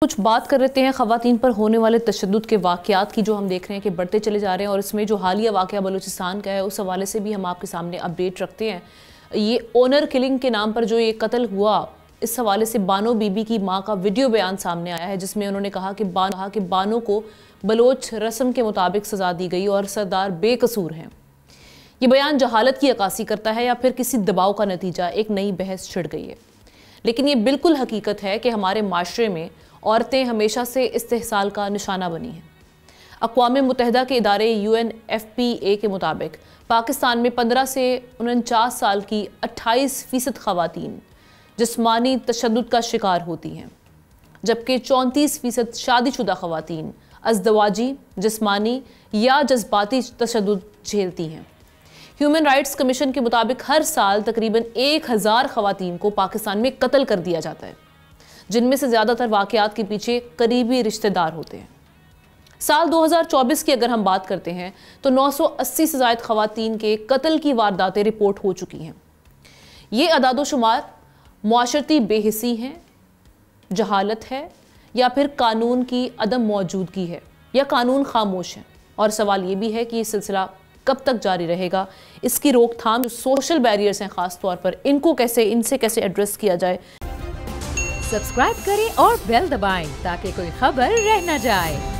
कुछ बात कर लेते हैं ख़वातीन पर होने वाले तशद्दुद के वाक़यात की, जो हम देख रहे हैं कि बढ़ते चले जा रहे हैं। और इसमें जो हालिया वाक़या बलूचिस्तान का है, उस हवाले से भी हम आपके सामने अपडेट रखते हैं। ये ओनर किलिंग के नाम पर जो ये कत्ल हुआ, इस हवाले से बानो बीबी की माँ का वीडियो बयान सामने आया है, जिसमें उन्होंने कहा कि बानो को बलोच रस्म के मुताबिक सज़ा दी गई और सरदार बेकसूर हैं। ये बयान जहालत की अक्कासी करता है या फिर किसी दबाव का नतीजा? एक नई बहस छिड़ गई है, लेकिन ये बिल्कुल हकीकत है कि हमारे माशरे में औरतें हमेशा से इस्तेहसाल का निशाना बनी हैं। अक़वाम मुत्तहिदा के इदारे UNFPA के मुताबिक पाकिस्तान में 15 से 49 साल की 28% ख़वातीन जिस्मानी तशद्दुद का शिकार होती हैं, जबकि 34% शादीशुदा ख़वातीन अज़दवाजी, जिस्मानी या जज्बाती तशद्दुद झेलती हैं। ह्यूमन राइट्स कमीशन के मुताबिक हर साल तकरीबन 1000 ख़वातीन को पाकिस्तान में कत्ल कर दिया जाता है, जिनमें से ज़्यादातर वाक़यात के पीछे करीबी रिश्तेदार होते हैं। साल 2024 की अगर हम बात करते हैं तो 980 से ज़ायद ख़वातीन के कत्ल की वारदातें रिपोर्ट हो चुकी हैं। ये अदादोशुमार मुआशरती बेहिसी हैं, जहालत है, या फिर कानून की अदम मौजूदगी है, या कानून खामोश है। और सवाल ये भी है कि ये सिलसिला कब तक जारी रहेगा? इसकी रोकथाम, जो सोशल बैरियर्स हैं ख़ास तौर पर, इनसे कैसे एड्रेस किया जाए? सब्सक्राइब करें और बेल दबाएं ताकि कोई खबर रह न जाए।